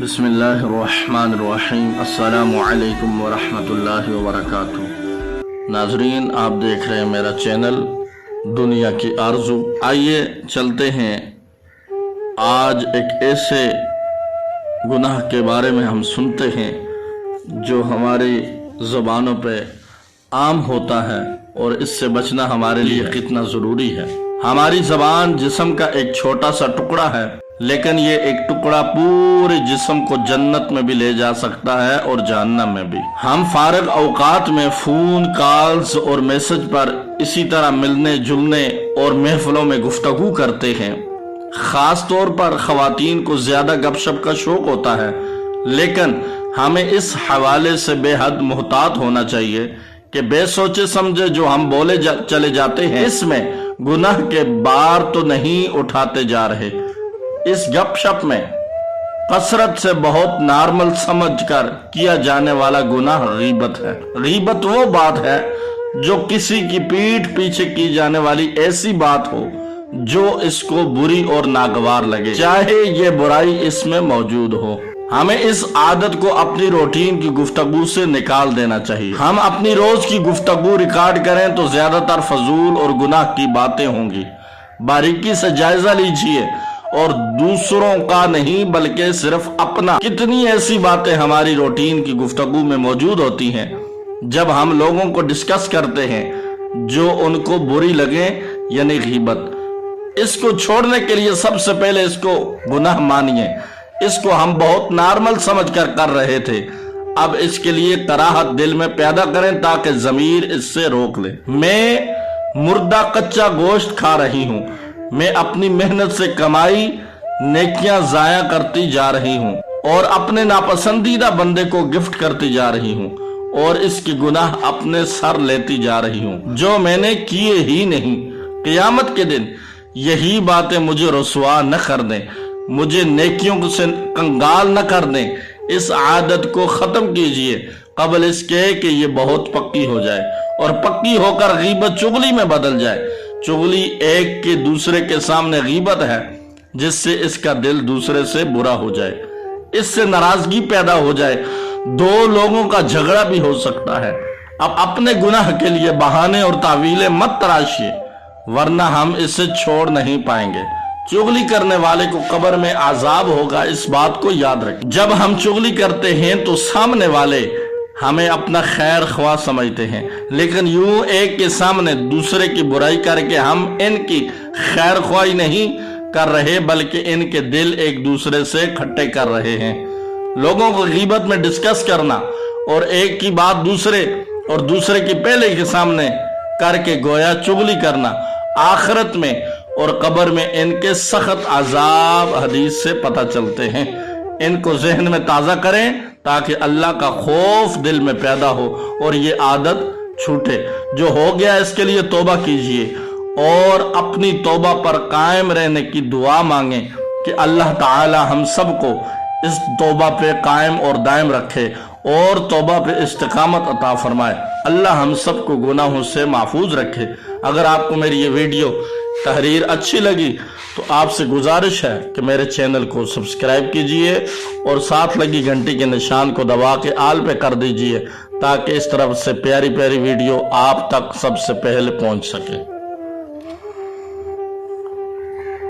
بسم اللہ الرحمن الرحیم۔ السلام علیکم ورحمۃ اللہ وبرکاتہ۔ ناظرین، آپ دیکھ رہے ہیں میرا چینل دنیا کی آرزو۔ آئیے چلتے ہیں، آج ایک ایسے گناہ کے بارے میں ہم سنتے ہیں جو ہماری زبانوں پہ عام ہوتا ہے اور اس سے بچنا ہمارے لیے کتنا ضروری ہے۔ ہماری زبان جسم کا ایک چھوٹا سا ٹکڑا ہے، لیکن یہ ایک ٹکڑا پورے جسم کو جنت میں بھی لے جا سکتا ہے اور جہنم میں بھی۔ ہم فارغ اوقات میں فون کالز اور میسج پر اسی طرح ملنے جلنے اور محفلوں میں گفتگو کرتے ہیں۔ خاص طور پر خواتین کو زیادہ گپ شپ کا شوق ہوتا ہے، لیکن ہمیں اس حوالے سے بے حد محتاط ہونا چاہیے کہ بے سوچے سمجھے جو ہم بولے چلے جاتے ہیں، اس میں گناہ کے بار تو نہیں اٹھاتے جا رہے۔ اس گپ شپ میں کثرت سے بہت نارمل سمجھ کر کیا جانے والا گناہ غیبت ہے۔ غیبت وہ بات ہے جو کسی کی پیٹھ پیچھے کی جانے والی ایسی بات ہو جو اس کو بری اور ناگوار لگے، چاہے یہ برائی اس میں موجود ہو۔ ہمیں اس عادت کو اپنی روٹین کی گفتگو سے نکال دینا چاہیے۔ ہم اپنی روز کی گفتگو ریکارڈ کریں تو زیادہ تر فضول اور گناہ کی باتیں ہوں گی۔ باریکی سے جائزہ لیجئے اور دوسروں کا نہیں بلکہ صرف اپنا۔ کتنی ایسی باتیں ہماری روٹین کی گفتگو میں موجود ہوتی ہیں جب ہم لوگوں کو ڈسکس کرتے ہیں جو ان کو بری لگیں، یعنی غیبت۔ اس کو چھوڑنے کے لیے سب سے پہلے اس کو گناہ مانیے۔ اس کو ہم بہت نارمل سمجھ کر رہے تھے، اب اس کے لیے کراہت دل میں پیدا کریں تاکہ ضمیر اس سے روک لے۔ میں مردہ کچا گوشت کھا رہی ہوں، میں اپنی محنت سے کمائی نیکیاں ضائع کرتی جا رہی ہوں اور اپنے ناپسندیدہ بندے کو گفٹ کرتی جا رہی ہوں اور اس کی گناہ اپنے سر لیتی جا رہی ہوں جو میں نے کیے ہی نہیں۔ قیامت کے دن یہی باتیں مجھے رسوا نہ کر دیں، مجھے نیکیوں سے کنگال نہ کر دیں۔ اس عادت کو ختم کیجئے قبل اس کے کہ یہ بہت پکی ہو جائے اور پکی ہو کر غیبت چغلی میں بدل جائے۔ چغلی ایک کے دوسرے کے سامنے غیبت ہے جس سے اس کا دل دوسرے سے برا ہو جائے، اس سے ناراضگی پیدا ہو جائے، دو لوگوں کا جھگڑا بھی ہو سکتا ہے۔ اب اپنے گناہ کے لیے بہانے اور تعویلیں مت تراشیے، ورنہ ہم اسے چھوڑ نہیں پائیں گے۔ چغلی کرنے والے کو قبر میں عذاب ہوگا، اس بات کو یاد رکھیں۔ جب ہم چغلی کرتے ہیں تو سامنے والے ہمیں اپنا خیر خواہ سمجھتے ہیں، لیکن یوں ایک کے سامنے دوسرے کی برائی کر کے ہم ان کی خیر خواہی نہیں کر رہے بلکہ ان کے دل ایک دوسرے سے کھٹے کر رہے ہیں۔ لوگوں کو غیبت میں ڈسکس کرنا اور ایک کی بات دوسرے اور دوسرے کی پہلے کے سامنے کر کے گویا چغلی کرنا، آخرت میں اور قبر میں ان کے سخت عذاب حدیث سے پتہ چلتے ہیں۔ ان کو ذہن میں تازہ کریں تاکہ اللہ کا خوف دل میں پیدا ہو اور یہ عادت چھوٹے۔ جو ہو گیا اس کے لیے توبہ کیجئے اور اپنی توبہ پر قائم رہنے کی دعا مانگیں کہ اللہ تعالی ہم سب کو اس توبہ پہ قائم اور دائم رکھے اور توبہ پہ استقامت عطا فرمائے۔ اللہ ہم سب کو گناہوں سے محفوظ رکھے۔ اگر آپ کو میری یہ ویڈیو تحریر اچھی لگی تو آپ سے گزارش ہے کہ میرے چینل کو سبسکرائب کیجئے اور ساتھ لگی گھنٹی کے نشان کو دبا کے آل پہ کر دیجئے تاکہ اس طرف سے پیاری پیاری ویڈیو آپ تک سب سے پہلے پہنچ سکے۔